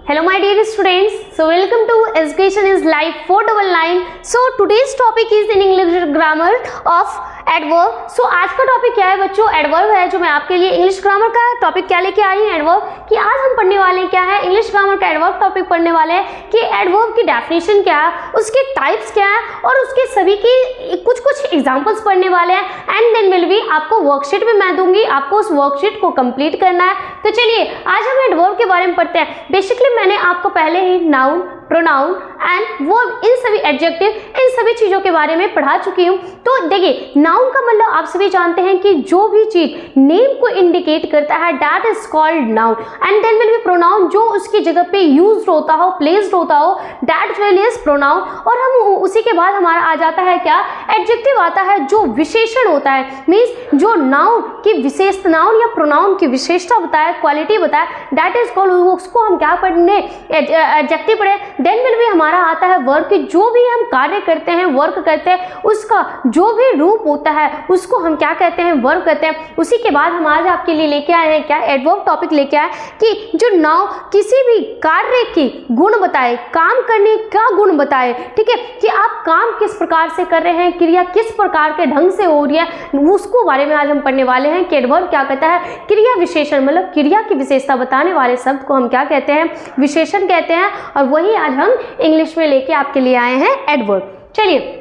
Hello my dear students, so welcome to Education is Life 499. So today's topic is in English grammar of adverb. So आज का topic क्या है बच्चों? Adverb है जो मैं आपके लिए इंग्लिश ग्रामर का टॉपिक क्या लेके आई हूँ एडवर्ब कि आज हम पढ़ने वाले हैं क्या है इंग्लिश ग्रामर का एडवर्ब टॉपिक पढ़ने वाले हैं कि एडवर्ब की डेफिनेशन क्या है, उसके टाइप्स क्या है और उसके सभी की कुछ एग्जांपल्स पढ़ने वाले हैं एंड देन विल बी आपको वर्कशीट भी मैं दूंगी, आपको उस वर्कशीट को कंप्लीट करना है। तो चलिए आज हम एडवर्ब के बारे में पढ़ते हैं। बेसिकली मैंने आपको पहले ही नाउन, प्रोनाउन एंड वर्ब, इन सभी एडजेक्टिव, इन सभी चीजों के बारे में पढ़ा चुकी हूँ। तो देखिए नाउन का मतलब आप सभी जानते हैं कि जो भी चीज नेम को इंडिकेट करता है that is called noun and then will be pronoun, जो उसकी जगह पे यूज्ड होता हो, प्लेस्ड होता हो, दैट विल इज प्रोनाउन। और हम उसी के बाद हमारा आ जाता है क्या, एडजेक्टिव आता है जो विशेषण होता है, मीन्स जो नाउन की विशेषता, नाउन या प्रोनाउन की विशेषता बताए, क्वालिटी बताए, दैट इज कॉल्ड, उसको हम क्या पढ़ने, एडजेक्टिव पढ़े। देन विल भी हमारा आता है वर्क, जो भी हम कार्य करते हैं, वर्क करते हैं, उसका जो भी रूप होता है उसको हम क्या कहते हैं, वर्क कहते हैं। उसी के बाद हम आज आपके लिए लेके आए हैं क्या, एडवर्ब टॉपिक लेके आए कि जो नाउन किसी भी कार्य की गुण बताए, काम करने का गुण बताए, ठीक है, कि आप काम किस प्रकार से कर रहे हैं, क्रिया किस प्रकार के ढंग से हो रही है, उसको बारे में आज हम पढ़ने वाले हैं कि एडवर्ब क्या कहता है। क्रिया विशेषण मतलब क्रिया की विशेषता बताने वाले शब्द को हम क्या कहते हैं, विशेषण कहते हैं। और वही आज हम इंग्लिश में लेके आपके लिए आए हैं एडवर्ब। चलिए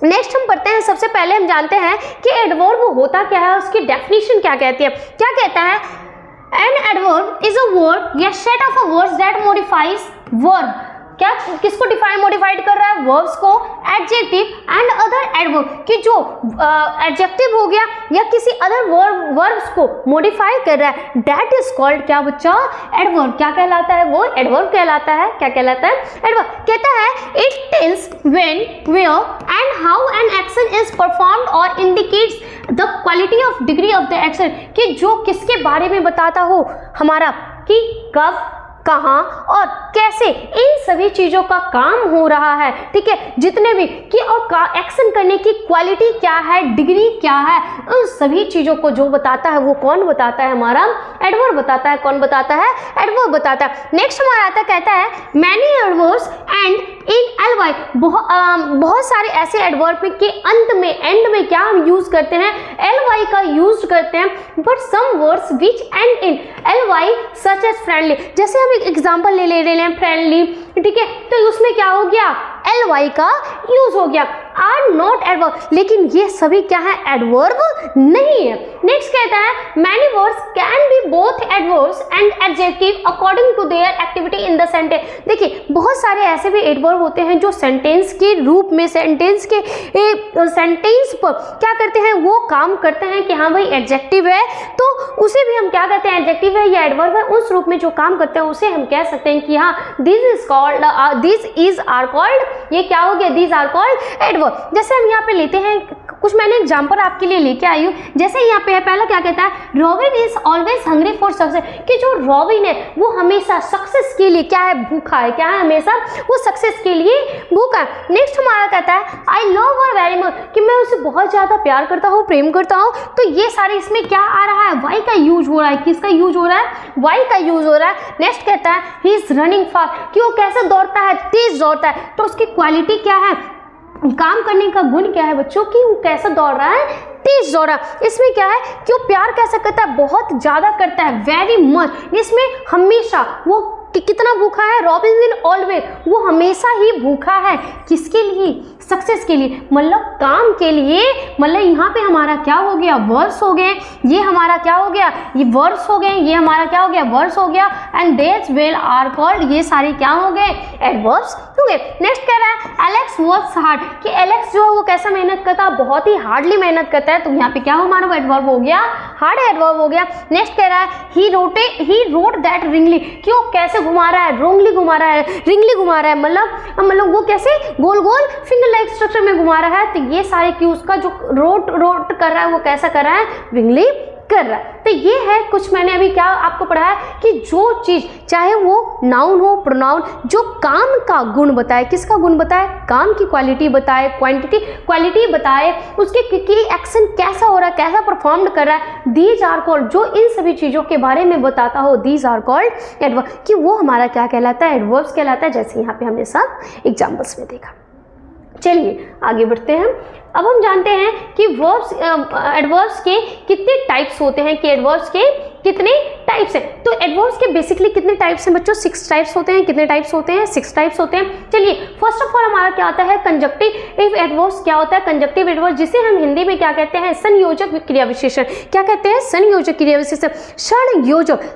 नेक्स्ट हम पढ़ते हैं। सबसे पहले हम जानते हैं कि एडवर्ब होता क्या है, उसकी डेफिनेशन क्या कहती है। क्या कहता है, an adverb is a word या set of a words that modifies verb. क्या किसको मॉडिफाइड कर रहा है, वर्ब्स को, एडजेक्टिव एंड अदर एडवर्ब, कि जो एडजेक्टिव हो गया या किसी अदर वर्ब्स को मॉडिफाई कर रहा है, दैट इज कॉल्ड क्या बच्चा, एडवर्ब। क्या कहलाता है, वो एडवर्ब कहलाता है। क्या कहलाता है, एडवर्ब। कहता है it tells when, where and how an action is performed और indicates the quality of degree of the action, कि जो किसके बारे में बताता हो हमारा, कि कब, कहाँ और कैसे इन सभी चीजों का काम हो रहा है, ठीक है, जितने भी कि और एक्शन करने की क्वालिटी क्या है, डिग्री क्या है, उन सभी चीजों को जो बताता है वो कौन बताता है, हमारा एडवर्ब बताता है। कौन बताता है, एडवर्ब बताता है। नेक्स्ट हमारा आता कहता है मैनी एडवर्ब्स एंड इन एलवाई, बहुत सारे ऐसे एडवर्ब के अंत में, एंड में क्या हम यूज करते हैं, एलवाई का यूज करते हैं। But some words which end in LY such as friendly, जैसे हम एग्जाम्पल ले रहे हैं फ्रेंडली, ठीक है, तो उसमें क्या हो गया, एलवाई का यूज हो गया, आर नॉट एडवर्ब, लेकिन ये सभी क्या है, एडवर्ब नहीं है। नेक्स्ट कहता है many words can be both adverbs and adjective according to their activity in the sentence. देखिए बहुत सारे ऐसे भी एडवर्ब होते हैं जो सेंटेंस के रूप में, सेंटेंस पर क्या करते हैं, वो काम करते हैं कि हाँ भाई एडजेक्टिव है, तो उसे भी हम क्या कहते हैं, एडजेक्टिव है या एडवर्ब है, उस रूप में जो काम करते हैं उसे हम कह सकते हैं कि हाँ this is called, this is are called, ये क्या हो गया, दिस आर कॉल्ड एडवर्ब। जैसे हम यहाँ पे लेते हैं कुछ, मैंने एग्जाम्पल आपके लिए लेके आई हूँ। जैसे यहाँ पे पहला क्या कहता है, robin is always hungry for success, कि जो रॉबिन है वो हमेशा सक्सेस के लिए क्या है, भूखा है, क्या है, हमेशा वो सक्सेस के लिए भूखा है। नेक्स्ट हमारा कहता है I love her very much, कि मैं उसे बहुत ज्यादा प्यार करता हूँ, प्रेम करता हूँ। तो ये सारे इसमें क्या आ रहा है, वाई का यूज हो रहा है। किसका यूज हो रहा है, वाई का यूज हो रहा है। नेक्स्ट कहता है ही इज रनिंग फास्ट, कि वो कैसे दौड़ता है, तेज दौड़ता है, तो उसकी क्वालिटी क्या है, काम करने का गुण क्या है बच्चों, कि वो कैसा दौड़ रहा है, तेज दौड़ रहा है। इसमें क्या है कि वो प्यार कैसा करता है, बहुत ज्यादा करता है, वेरी मच। इसमें हमेशा वो कितना भूखा है, रॉबिन इन ऑलवेज, वो हमेशा ही भूखा है, किसके लिए, सक्सेस के लिए, मतलब काम के लिए। मतलब यहाँ पे हमारा क्या हो गया, वर्ड्स हो गए, ये हमारा क्या हो गया, ये वर्ड्स हो गए, ये हमारा क्या हो गया, वर्ड्स हो गया, and that's will are called, ये सारे क्या हो गए, एडवर्ब्स हो गए। नेक्स्ट कह रहा है एलेक्स वर्क्स हार्ड, कि एलेक्स जो है वो कैसा मेहनत करता है, बहुत ही हार्डली मेहनत करता है, तो यहाँ पे क्या हमारा एडवर्ब हो गया, हार्ड एडवर्ब हो गया। नेक्स्ट कह रहा है ही रोट दैट रिंगली, कि वो कैसे घुमा रहा है, रोंगली घुमा रहा है, रिंगली घुमा रहा है, मतलब वो कैसे गोल गोल फिंगर लाइक स्ट्रक्चर में घुमा रहा है। तो ये सारे की उसका जो रोट कर रहा है वो कैसा कर रहा है, रिंगली कर रहा है। तो ये है कुछ मैंने अभी क्या आपको पढ़ाया कि जो चीज़ चाहे वो नाउन हो प्रोनाउन, जो काम का गुण बताए, किसका गुण बताए, काम की क्वालिटी बताए, क्वालिटी बताए, उसके एक्शन कैसा हो रहा है, कैसा परफॉर्म कर रहा है, दीज आर कॉल्ड, जो इन सभी चीज़ों के बारे में बताता हो, दीज आर कॉल्ड एडवर्ब, कि वो हमारा क्या कहलाता है, एडवर्ब्स कहलाता है, जैसे यहाँ पे हमने सब एग्जाम्पल्स में देखा। चलिए आगे बढ़ते हैं। अब हम जानते हैं कि वर्ब्स एडवर्ब्स के कितने टाइप्स होते हैं, कि एडवर्ब्स के कितने टाइप्स हैं। तो एडवर्ब्स के बेसिकली कितने टाइप्स हैं बच्चों, 6 टाइप्स होते हैं। कितने टाइप्स होते हैं, 6 टाइप्स होते हैं। चलिए फर्स्ट ऑफ ऑल हमारा क्या आता है, कंजक्टिव एडवर्ब्स। क्या होता है कंजक्टिव एडवर्ब, जिसे हम हिंदी में क्या कहते हैं, संयोजक क्रिया विशेषण। क्या कहते हैं, संयोजक क्रिया विशेषण।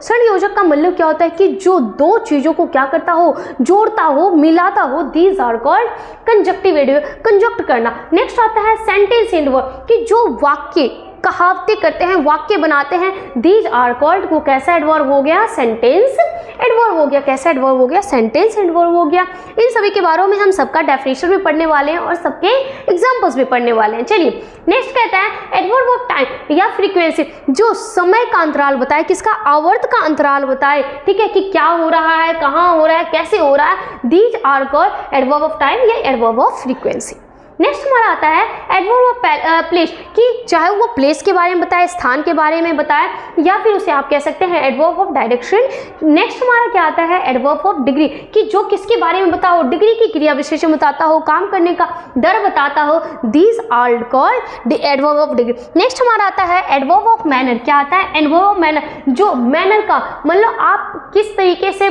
संयोजक का मतलब क्या होता है कि जो दो चीजों को क्या करता हो, जोड़ता हो, मिलाता हो, these are called conjunctive adverb, conjunct करना। नेक्स्ट आता है सेंटेंस एडवर्ब, कि जो वाक्य कहावतें करते हैं, वाक्य बनाते हैं, दीज आर कॉल्ड, वो कैसा एडवर्ब हो गया, सेंटेंस एडवर्ब हो गया। कैसा एडवर्ब हो गया, सेंटेंस एडवर्ब हो गया। इन सभी के बारे में हम सबका डेफिनेशन भी पढ़ने वाले हैं और सबके एग्जांपल्स भी पढ़ने वाले हैं। चलिए नेक्स्ट कहता है एडवर्ब ऑफ टाइम या फ्रीक्वेंसी, जो समय का अंतराल बताए, किसका, आवर्त का अंतराल बताए, ठीक है, कि क्या हो रहा है, कहाँ हो रहा है, कैसे हो रहा है, these are called adverb of time या एडवर्ब ऑफ फ्रीक्वेंसी। नेक्स्ट हमारा आता है एडवर्ब ऑफ प्लेस, कि चाहे वो प्लेस के बारे में बताए, स्थान के बारे में बताए, या फिर उसे आप कह सकते हैं एडवर्ब ऑफ डायरेक्शन। नेक्स्ट हमारा क्या आता है एडवर्ब ऑफ डिग्री, कि जो किसके बारे में बताओ, डिग्री की क्रिया विशेषण बताता हो, काम करने का दर बताता हो, these are called adverb of degree. Next हमारा आता है एडवर्ब ऑफ मैनर। क्या आता है, एडवर्ब ऑफ मैनर, जो मैनर का मतलब आप किस तरीके से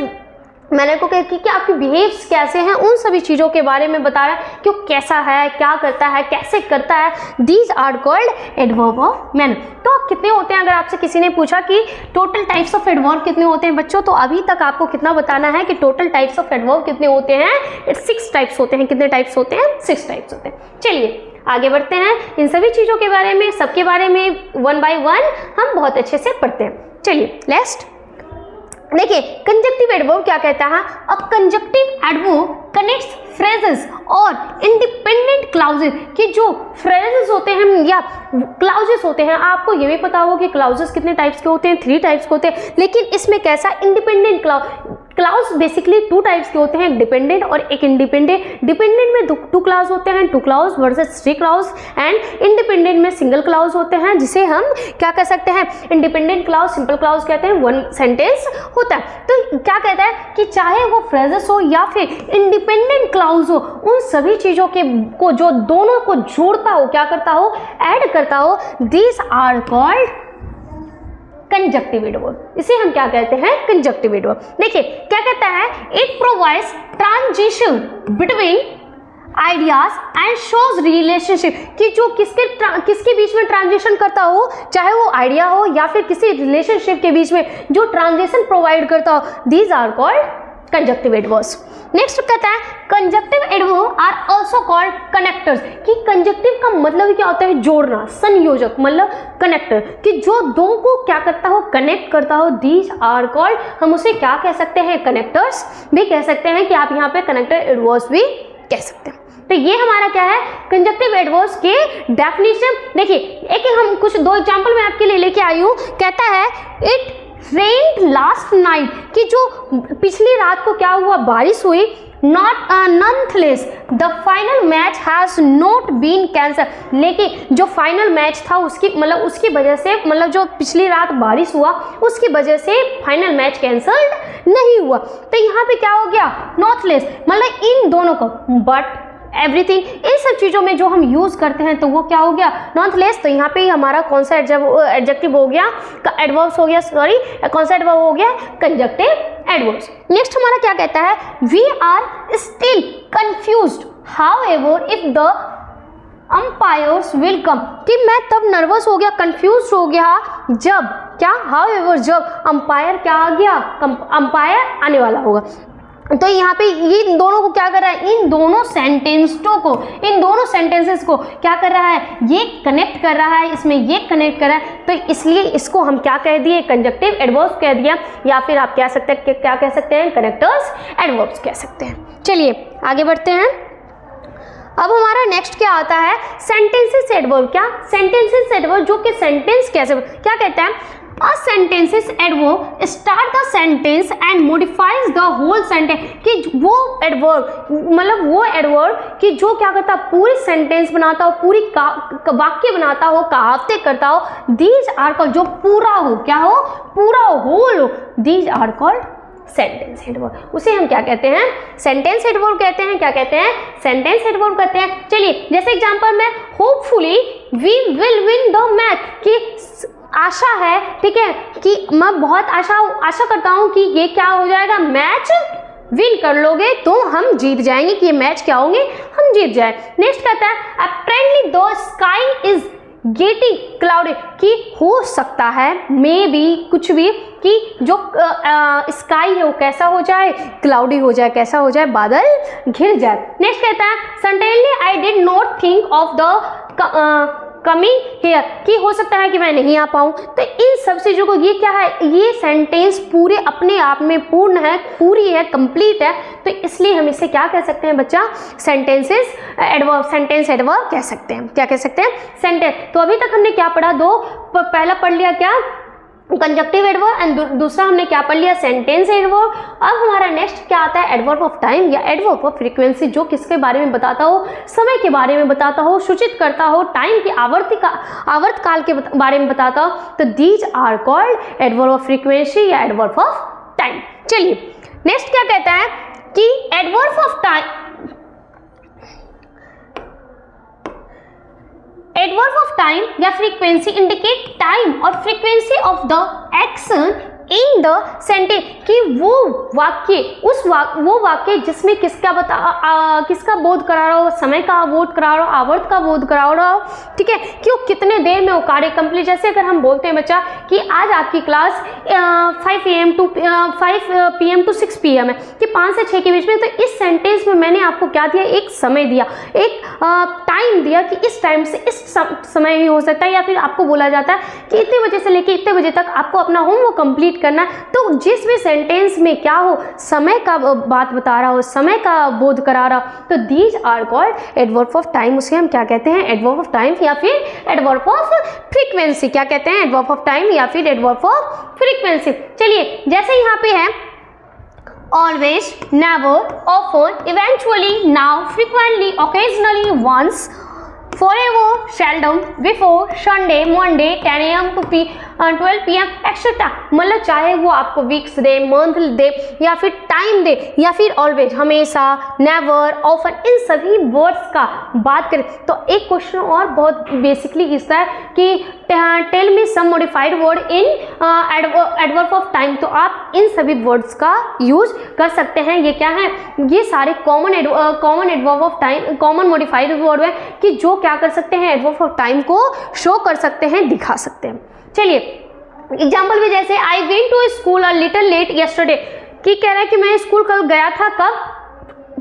मैंने को कहा कि आपके बिहेव्स कैसे हैं, उन सभी चीज़ों के बारे में बता रहा है कि वो कैसा है, क्या करता है, कैसे करता है, these are called adverb of manner. तो कितने होते हैं, अगर आपसे किसी ने पूछा कि टोटल टाइप्स ऑफ एडवर्ब कितने होते हैं बच्चों, तो अभी तक आपको कितना बताना है कि टोटल टाइप्स ऑफ एडवर्ब कितने होते हैं, 6 टाइप्स होते हैं। कितने टाइप्स होते हैं, 6 टाइप्स होते हैं। चलिए आगे बढ़ते हैं, इन सभी चीज़ों के बारे में, सबके बारे में 1 बाय 1 हम बहुत अच्छे से पढ़ते हैं। चलिए नेक्स्ट देखिए कंजक्टिव एडवर्ब क्या कहता है, अ कंजक्टिव एडवर्ब कनेक्ट्स फ्रेजेस और इंडिपेंडेंट क्लाउजेस, कि जो फ्रेजेस होते हैं या क्लाउजेस होते हैं, आपको ये भी पता होगा कि क्लाउजेस कितने टाइप्स के होते हैं, 3 टाइप्स के होते हैं, लेकिन इसमें कैसा इंडिपेंडेंट क्लाउज बेसिकली 2 टाइप्स के होते हैं, डिपेंडेंट और एक इंडिपेंडेंट। डिपेंडेंट में 2 क्लाउज होते हैं, 2 clause versus 3 clause, and independent में सिंगल क्लाउज होते हैं, जिसे हम क्या कह सकते हैं, इंडिपेंडेंट क्लाउज, सिंपल क्लाउज कहते हैं, 1 सेंटेंस होता है। तो क्या कहता है कि चाहे वो फ्रेजेस हो या फिर इंडिपेंडेंट क्लाउज हो, उन सभी चीजों के को जो दोनों को जोड़ता हो, क्या करता हो, ऐड करता हो, these are called conjunctive adverb. इसे हम क्या कहते हैं, कंजक्टिव एडवर्ब। देखिए क्या कहता है, it provides transition between ideas and shows relationship, कि जो किसके बीच में ट्रांजिशन करता हो, चाहे वो आइडिया हो या फिर किसी रिलेशनशिप के बीच में जो ट्रांजिशन प्रोवाइड करता हो, these are called conjunctive adverbs. Next कहता है conjunctive adverb are also called connectors, कि कंजक्टिव का मतलब क्या होता है, जोड़ना, संयोजक मतलब कनेक्टर, कि जो दो को क्या करता हो, कनेक्ट करता हो, दीज आर कॉल्ड, हम उसे क्या कह सकते हैं, कनेक्टर्स भी कह सकते हैं, कि आप यहाँ पे कनेक्टर एडवर्ब्स भी कह सकते हैं। तो ये हमारा क्या है, कंजक्टिव एडवर्ब्स के डेफिनेशन। देखिए एक हम कुछ 2 एग्जांपल मैं आपके लिए लेके आई हूँ। कहता है इट रेन्ड लास्ट नाइट, कि जो पिछली रात को क्या हुआ, बारिश हुई, nonetheless the final match has not been cancelled, लेकिन जो फाइनल मैच था उसकी मतलब उसकी वजह से, मतलब जो पिछली रात बारिश हुआ उसकी वजह से फाइनल मैच कैंसल्ड नहीं हुआ। तो यहाँ पे क्या हो गया, nonetheless मतलब इन दोनों को, बट एवरीथिंग, इन सब चीज़ों में जो हम यूज़ करते हैं तो वो क्या हो गया, नॉनथलेस। तो यहाँ पे हमारा कौन सा एडजेक्टिव हो गया, एडवर्ब्स हो गया, सॉरी कौन सा एडवर्ब हो गया, कंजक्टिव एडवर्ब्स। नेक्स्ट हमारा क्या कहता है, we are still confused however if the umpires will come, कि मैं तब नर्वस हो गया, कंफ्यूज हो गया जब क्या, हाउएवर जब अंपायर क्या आ गया, अंपायर आने वाला होगा। तो यहाँ पे ये दोनों को क्या कर रहा है, इन दोनों सेंटेंसेस को क्या कर रहा है, ये कनेक्ट कर रहा है, इसमें ये कनेक्ट कर रहा है, तो इसलिए इसको हम क्या कह दिए, कंजक्टिव एडवर्ब्स कह दिया, या फिर आप क्या कह सकते हैं, कनेक्टर्स एडवर्ब्स कह सकते हैं। चलिए आगे बढ़ते हैं। अब हमारा नेक्स्ट क्या आता है, सेंटेंसेस एडवर्ब। क्या सेंटेंसेस एडवर्ब, जो कि सेंटेंस कैसे क्या कहते हैं, a sentences adverb start the sentence and modifies the whole sentence, कि वो एडवर्ब मतलब वो एडवर्ब कि जो क्या करता है, पूरी सेंटेंस बनाता हो, पूरी वाक्य बनाता हो, कहावतें करता हो। दीज आर कॉल्ड, जो पूरा हो, क्या हो, पूरा होल हो, these are called sentence adverb. उसे हम क्या कहते हैं, सेंटेंस एडवर्ब कहते हैं। क्या कहते हैं, सेंटेंस एडवर्ब कहते हैं। चलिए जैसे एग्जांपल में, hopefully we will win the match, कि आशा है, ठीक है, कि मैं बहुत आशा करता हूं कि ये क्या हो जाएगा, मैच विन कर लोगे तो हम जीत जाएंगे, कि ये मैच क्या होंगे, हम जीत जाए। नेक्स्ट कहता है, apparently the sky is getting cloudy, कि हो सकता है, मे बी, कुछ भी, कि जो स्काई है वो कैसा हो जाए, क्लाउडी हो जाए, कैसा हो जाए, बादल घिर जाए। नेक्स्ट कहता है, suddenly I did not think of the coming here, कि हो सकता है कि मैं नहीं आ पाऊँ। तो इन सब चीज़ों को, ये क्या है, ये सेंटेंस पूरे अपने आप में पूर्ण है, पूरी है, कंप्लीट है, तो इसलिए हम इसे क्या कह सकते हैं बच्चा, सेंटेंसेस एडवर्ब, सेंटेंस एडवर्ब कह सकते हैं। क्या कह सकते हैं, सेंटेंस। तो अभी तक हमने क्या पढ़ा, दो, पहला पढ़ लिया क्या, कंजक्टिव एडवर्ब, एंड दूसरा हमने क्या पढ़ लिया, सेंटेंस एडवर्ब। अब हमारा नेक्स्ट क्या आता है, एडवर्ब ऑफ टाइम या एडवर्ब ऑफ फ्रीक्वेंसी, जो किसके बारे में बताता हो, समय के बारे में बताता हो, सूचित करता हो, टाइम की आवर्त काल के बारे में बताता हो। तो these are called adverb of frequency या एडवर्ब ऑफ टाइम। चलिए नेक्स्ट क्या कहता है कि adverb of time, adverb of time या फ्रीक्वेंसी इंडिकेट टाइम और frequency of the action in the sentence, कि वो वाक्य, वो वाक्य जिसमें किसका बोध करा रहा हो, समय का बोध करा रहा हो, आवर्त का बोध करा रहा हो, ठीक है, कि वो कितने देर में वो कार्य कंप्लीट। जैसे अगर हम बोलते हैं बच्चा कि आज आपकी क्लास 5 PM to 6 PM है, कि 5 से 6 के बीच में, तो इस सेंटेंस में मैंने आपको क्या दिया, एक समय दिया, एक टाइम दिया, कि इस टाइम से इस समय ही हो सकता है, या फिर आपको बोला जाता है कि इतने बजे से लेकर इतने बजे तक आपको अपना होमवर्क कंप्लीट करना। तो जिस भी सेंटेंस में क्या हो, समय का बात बता रहा हो, समय का बोध करा रहा हो, तो these are called adverb of time. उसे हम क्या कहते हैं, एडवर्ब ऑफ टाइम या फिर एडवर्ब ऑफ फ्रीक्वेंसी। क्या कहते हैं, एडवर्ब ऑफ टाइम या फिर एडवर्ब ऑफ फ्रीक्वेंसी। चलिए जैसे यहाँ पे है, always, never, often, eventually, now, frequently, occasionally, once, forever, seldom, before, Sunday, Monday, 10 AM to 12 PM, etcetera. मतलब चाहे वो आपको वीक्स दे, मंथ दे, या फिर टाइम दे, या फिर ऑलवेज, हमेशा, नेवर, ऑफन, इन सभी वर्ड्स का बात करें तो एक क्वेश्चन और बहुत बेसिकली इसका है कि tell me some modified word in adverb of time. तो आप इन सभी वर्ड्स का यूज कर सकते हैं। ये क्या है, ये सारे common adverb of time, common modified word है, कि जो क्या कर सकते हैं, एडवर्ब ऑफ टाइम को शो कर सकते हैं, दिखा सकते हैं। चलिए एग्जाम्पल में, जैसे I went to school a little late yesterday, कि कह रहा है कि मैं स्कूल कल गया था, कब,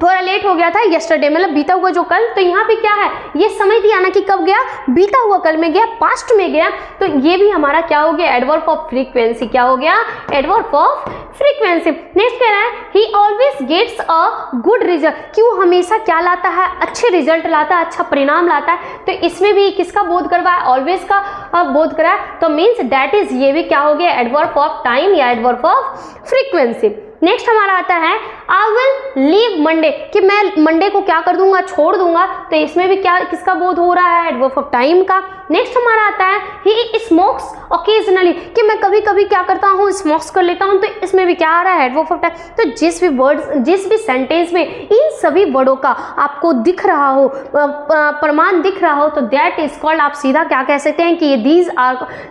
थोड़ा लेट हो गया था, यस्टरडे मतलब बीता हुआ जो कल। तो यहाँ पे क्या है, ये समय दिया ना कि कब गया, बीता हुआ कल में गया, पास्ट में गया, तो ये भी हमारा क्या हो गया, एडवर्ब ऑफ फ्रीक्वेंसी। क्या हो गया, एडवर्ब ऑफ फ्रीक्वेंसी। नेक्स्ट कह रहा है, he always gets a good result, कि वो हमेशा क्या लाता है, अच्छे रिजल्ट लाता है, अच्छा परिणाम लाता है। तो इसमें भी किसका बोध करवा है, ऑलवेज का बोध करा है, तो मीन्स दैट इज, ये भी क्या हो गया, एडवर्ब ऑफ टाइम या एडवर्ब ऑफ फ्रीक्वेंसी। नेक्स्ट हमारा आता है, आई विल लीव मंडे, कि मैं मंडे को क्या कर दूंगा, छोड़ दूंगा। तो इसमें भी क्या, किसका बोध हो रहा है, एडवर्ब ऑफ टाइम का। नेक्स्ट हमारा आता है, ही स्मोक्स ओकेजनली, कि मैं कभी कभी क्या करता हूँ, स्मोक्स कर लेता हूँ। तो इसमें भी क्या आ रहा है, एडवर्ब ऑफ टाइम। तो जिस भी वर्ड, जिस भी सेंटेंस में इन सभी वर्डों का आपको दिख रहा हो, प्रमाण दिख रहा हो, तो दैट इज कॉल्ड, आप सीधा क्या कह सकते हैं कि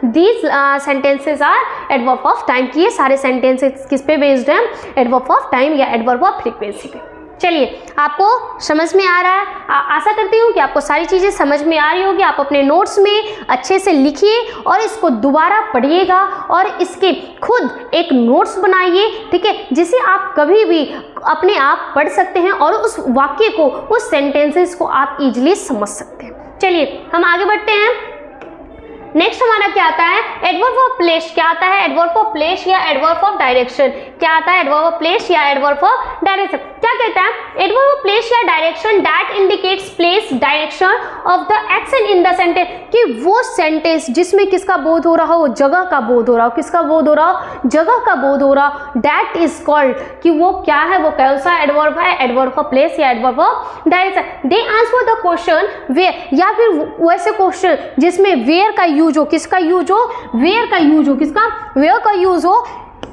these sentences are adverb of time. की ये सारे सेंटेंसेस किस पे बेस्ड हैं, एडवर्ब ऑफ टाइम या एडवर्ब ऑफ फ्रीक्वेंसी पे। चलिए आपको समझ में आ रहा है, आशा करती हूँ कि आपको सारी चीज़ें समझ में आ रही होगी। आप अपने नोट्स में अच्छे से लिखिए और इसको दोबारा पढ़िएगा और इसके खुद एक नोट्स बनाइए, ठीक है, जिसे आप कभी भी अपने आप पढ़ सकते हैं और उस वाक्य को, उस सेंटेंसेस को आप इजीली समझ सकते हैं। चलिए हम आगे बढ़ते हैं। नेक्स्ट हमारा क्या आता है, एडवर्ब ऑफ प्लेस। क्या आता है, एडवर्ब ऑफ प्लेस या एडवर्ब ऑफ डायरेक्शन। क्या आता है, एडवर्ब ऑफ प्लेस या एडवर्ब ऑफ डायरेक्शन। क्या कहता है, एडवर्ब ऑफ प्लेस या direction that indicates place, direction of the action in the sentence, कि वो सेंटेंस जिसमें किसका बोध हो रहा हो, जगह का बोध हो रहा हो। किसका बोध हो रहा हो, जगह का बोध हो रहा, दैट इज कॉल्ड, कि वो क्या है, वो कौन सा एडवर्ब है, एडवर्ब ऑफ प्लेस या adverb of direction. They answer the question where, या फिर वैसे क्वेश्चन जिसमें वेयर का यूज हो, किसका यूज हो, वेयर का यूज हो, किसका, वेयर का यूज हो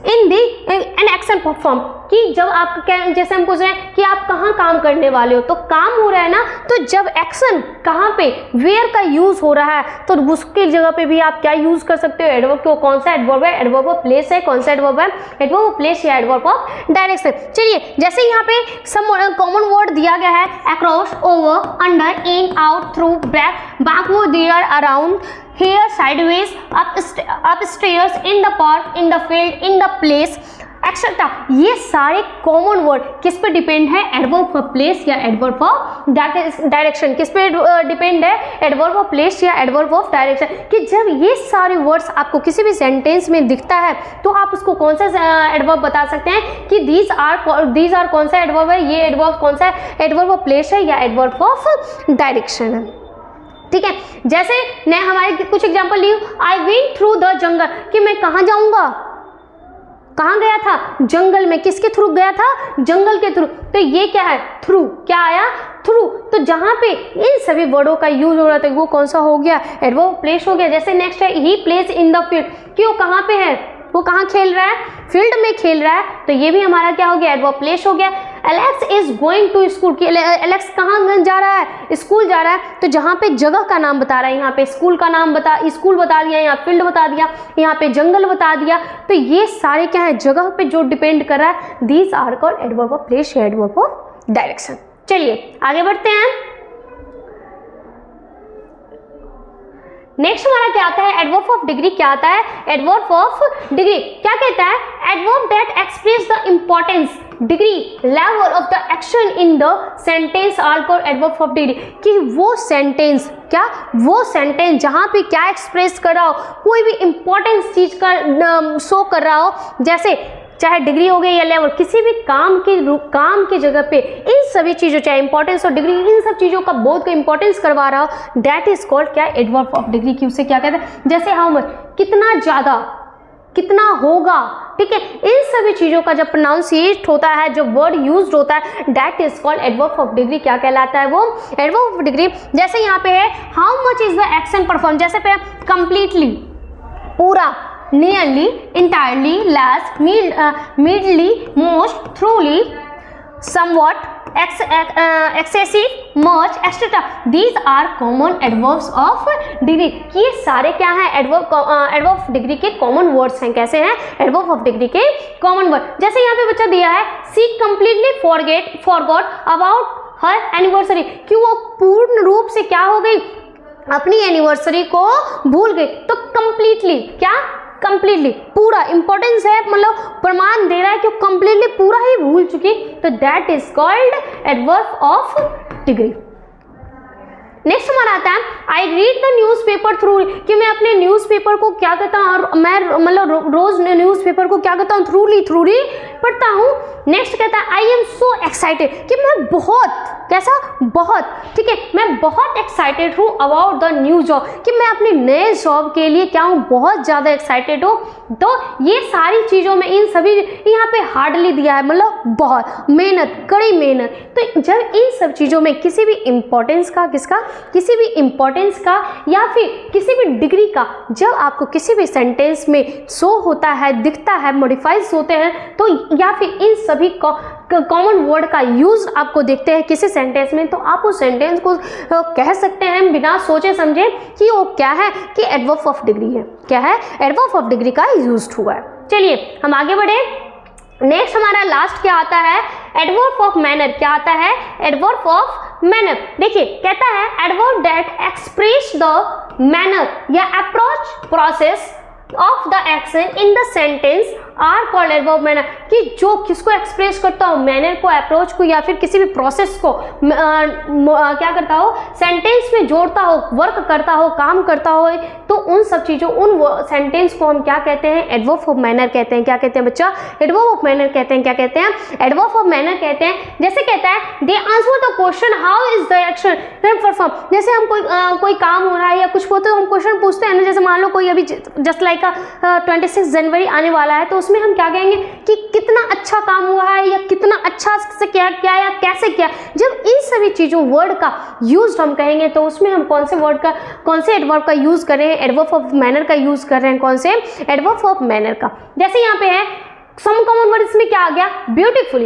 इन दी एन एक्शन परफॉर्म, कि जब आप जैसे हम पूछ रहे हैं कि आप कहाँ काम करने वाले हो, तो काम हो रहा है ना, तो जब एक्शन कहाँ पे, वेयर का यूज हो रहा है, तो उसकी जगह पे भी आप क्या यूज कर सकते हो, एडवर्ब को। कौन सा एडवर्ब है, एडवर्ब ऑफ प्लेस है। कौन सा एडवर्ब है, एडवर्ब ऑफ प्लेस या एडवर्ब ऑफ डायरेक्शन। चलिए, जैसे यहाँ पे सम कॉमन वर्ड दिया गया है, across, over, under, in, out, through, back, backward, there, around, here, sideways, upstairs, in the park, in the field, in the place, etcetera. ये सारे कॉमन वर्ड किस पे डिपेंड है, एडवर्ब ऑफ प्लेस या adverb of direction. किस पे depend है, adverb of place या एडवर्ब ऑफ डायरेक्शन। कि जब ये सारे वर्ड्स आपको किसी भी सेंटेंस में दिखता है, तो आप उसको कौन सा एडवर्ब बता सकते हैं कि दीज आर कौन सा एडवर्ब है, ये एडवर्ब कौन सा है, एडवर्ब ऑफ प्लेस है या एडवर्ब ऑफ डायरेक्शन है। ठीक है, जैसे मैं हमारे कुछ एग्जांपल ली, I went through the jungle, कि मैं कहाँ जाऊंगा, कहाँ गया था, जंगल में। किसके थ्रू गया था, जंगल के थ्रू। तो ये क्या है, थ्रू। क्या आया, थ्रू। तो जहां पे इन सभी वर्डों का यूज हो रहा था, वो कौन सा हो गया, एडवर्ब प्लेस हो गया। जैसे नेक्स्ट है, ही प्लेस इन द फील्ड, कि वो कहाँ पे है, वो कहाँ खेल रहा है, फील्ड में खेल रहा है, तो ये भी हमारा क्या हो गया, एडवर्ब प्लेस हो गया। Alex is going to school, कि एलेक्स कहाँ जा रहा है, स्कूल जा रहा है, तो जहाँ पे जगह का नाम बता रहा है, यहाँ पे स्कूल का नाम स्कूल बता दिया, यहाँ फील्ड बता दिया, यहाँ पे जंगल बता दिया। तो ये सारे क्या है, जगह पे जो डिपेंड कर रहा है, these are called adverb of place या एडवर्ब ऑफ डायरेक्शन। चलिए आगे बढ़ते हैं। नेक्स्ट हमारा क्या आता है, एडवर्ब ऑफ डिग्री। क्या आता है, एडवर्ब ऑफ डिग्री। क्या कहता है, adverb that express the importance, degree, level of the action in the sentence are called adverb of degree. कि वो सेंटेंस, क्या, वो सेंटेंस जहां पे क्या एक्सप्रेस कर रहा हो, कोई भी इंपॉर्टेंस चीज का शो कर रहा हो, जैसे चाहे डिग्री हो गई या लेवल, किसी भी काम की जगह पे इन सभी चीजों, चाहे इंपॉर्टेंस और डिग्री, इन सब चीजों का बोध का इंपॉर्टेंस करवा रहा हो, दैट इज कॉल्ड क्या, एडवर्ब ऑफ डिग्री। की उसे क्या कहते हैं, जैसे हाउ मच, कितना ज्यादा, कितना होगा। ठीक है, इन सभी चीजों का जब प्रोनाउंसिएट होता है, जो वर्ड यूज होता है, that is called adverb of degree. क्या कहलाता है वो, एडवर्ब ऑफ डिग्री। जैसे यहाँ पे है, how much is the action perform, जैसे पे कंप्लीटली, पूरा, nearly, entirely, less, midly, most, truly, somewhat, excessive, much, etc. These are common adverbs of degree. ये सारे क्या हैं, एडवर्ब ऑफ डिग्री के कॉमन वर्ड्स हैं। कैसे हैं, एडवर्ब ऑफ डिग्री के कॉमन वर्ड। जैसे यहाँ पे बच्चा दिया है, she completely forgot about her anniversary, कि वो पूर्ण रूप से क्या हो गई, अपनी एनिवर्सरी को भूल गई। तो कंप्लीटली, क्या, कंप्लीटली, पूरा, इंपॉर्टेंस है, मतलब प्रमाण दे रहा है कि कंप्लीटली पूरा ही भूल चुकी, तो that is called adverb of degree. Next हमारा आता है, I read the newspaper through, कि मैं अपने न्यूज़पेपर को क्या करता हूँ, और मैं मतलब रोज न्यूज़पेपर को क्या करता हूँ, थ्रूली पढ़ता हूँ। नेक्स्ट कहता है, आई एम सो एक्साइटेड, कि मैं बहुत, कैसा, बहुत, ठीक है, मैं बहुत एक्साइटेड हूँ अबाउट द न्यू जॉब, कि मैं अपने नए जॉब के लिए क्या हूँ, बहुत ज़्यादा एक्साइटेड हूँ। तो ये सारी चीज़ों में इन सभी, यहाँ पे हार्डली दिया है, मतलब बहुत, मेहनत, कड़ी मेहनत। तो जब इन सब चीज़ों में किसी भी इंपॉर्टेंस का, किसका, किसी भी इंपॉर्टेंस का या फिर किसी भी डिग्री का जब आपको किसी भी सेंटेंस में शो होता है, दिखता है, मॉडिफाइज होते हैं, तो या फिर इन सभी कॉमन वर्ड का यूज आपको देखते हैं किसी सेंटेंस में, तो आप उस सेंटेंस को कह सकते हैं बिना सोचे समझे कि वो क्या है, कि एडवर्ब ऑफ डिग्री है। क्या है, एडवर्ब ऑफ डिग्री का यूज हुआ है। चलिए हम आगे बढ़े। नेक्स्ट हमारा लास्ट क्या आता है, एडवर्ब ऑफ मैनर। क्या आता है, एडवर्ब ऑफ मैनर। देखिए कहता है, adverb that express the manner या approach process of the action in the sentence are called adverb manner, कि जो किसको एक्सप्रेस करता हो, मैनर को, अप्रोच को, या फिर किसी भी प्रोसेस को क्या करता हो, सेंटेंस में जोड़ता हो, वर्क करता हो, काम करता हो, तो उन सब चीज़ों, उन सेंटेंस को हम क्या कहते हैं, एडवर्ब ऑफ मैनर कहते हैं। क्या कहते हैं बच्चा, एडवर्ब ऑफ मैनर कहते हैं। क्या कहते हैं, एडवर्ब ऑफ मैनर कहते हैं। जैसे कहता है they answer the question how is the action perform, जैसे हम कोई काम हो रहा है या कुछ हो तो हम क्वेश्चन पूछते हैं ना, जैसे मान लो कोई अभी जस्ट लाइक 26 जनवरी आने वाला है, तो उसमें हम क्या कहेंगे कि कितना अच्छा काम हुआ है या कितना अच्छा से क्या किया या कैसे किया। जब इन सभी चीज़ों वर्ड का यूज हम कहेंगे तो उसमें हम कौन से वर्ड का, कौन से एडवर्ब का यूज कर रहे हैं, एडवर्ब ऑफ मैनर का यूज कर रहे हैं। कौन से, एडवर्ब ऑफ मैनर का। जैसे यहाँ पे है सम कॉमन वर्ड, इसमें क्या आ गया, beautifully,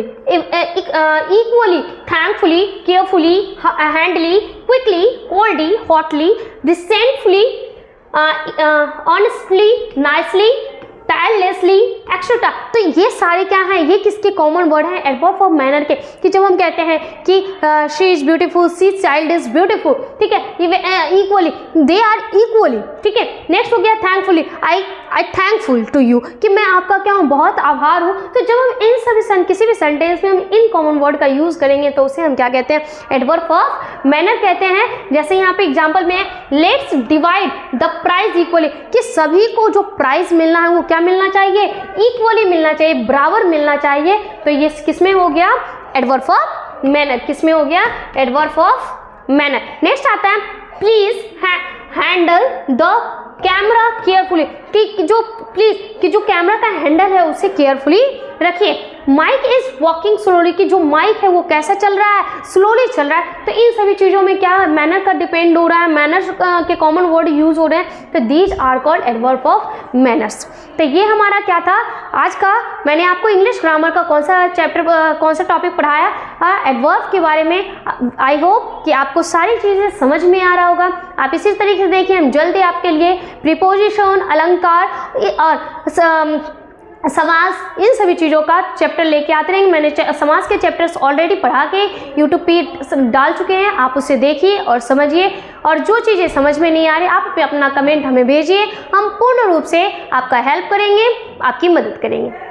equally, thankfully, carefully, handly, quickly, coldly, hotly, resentfully, honestly, nicely, tirelessly, etcetera. तो ये सारे क्या हैं, ये किसके कॉमन वर्ड हैं, एडवर्ब ऑफ मैनर के। कि जब हम कहते हैं कि she is beautiful, see child is beautiful, ठीक है, इक्वली, दे आर इक्वली, ठीक है। नेक्स्ट हो गया thankfully, I thankful to you, कि मैं आपका क्या हूँ, बहुत आभार हूँ। तो जब हम इन सभी किसी भी सेंटेंस में हम इन कॉमन वर्ड का यूज करेंगे तो उसे हम क्या कहते हैं, एडवर्ब ऑफ मैनर कहते हैं। जैसे यहाँ पे एग्जाम्पल में let's divide the prize equally, कि सभी को जो प्राइज मिलना है वो क्या मिलना चाहिए, इक्वली मिलना चाहिए, बराबर मिलना चाहिए। तो ये किसमें हो गया, एडवर्ब ऑफ मैनर। किसमें हो गया, एडवर्ब ऑफ मैनर। नेक्स्ट आता है please handle the camera carefully, कि जो कैमरा का हैंडल है उसे केयरफुली रखिए। माइक इज वॉकिंग स्लोली, कि जो माइक है वो कैसा चल रहा है, स्लोली चल रहा है। तो इन सभी चीज़ों में क्या मैनर का डिपेंड हो रहा है, मैनर्स के कॉमन वर्ड यूज हो रहे हैं। तो these are called adverb of manners. तो ये हमारा क्या था आज का, मैंने आपको इंग्लिश ग्रामर का कौन सा टॉपिक पढ़ाया, एडवर्ब के बारे में। आई होप कि आपको सारी चीज़ें समझ में आ रहा होगा। आप इसी तरीके से देखिए, हम जल्दी आपके लिए प्रीपोजिशन, अलंकार और समास, इन सभी चीज़ों का चैप्टर लेके आते रहेंगे। मैंने समास के चैप्टर्स ऑलरेडी पढ़ा के यूट्यूब पे डाल चुके हैं, आप उसे देखिए और समझिए। और जो चीज़ें समझ में नहीं आ रही, आप अपना कमेंट हमें भेजिए, हम पूर्ण रूप से आपका हेल्प करेंगे, आपकी मदद करेंगे।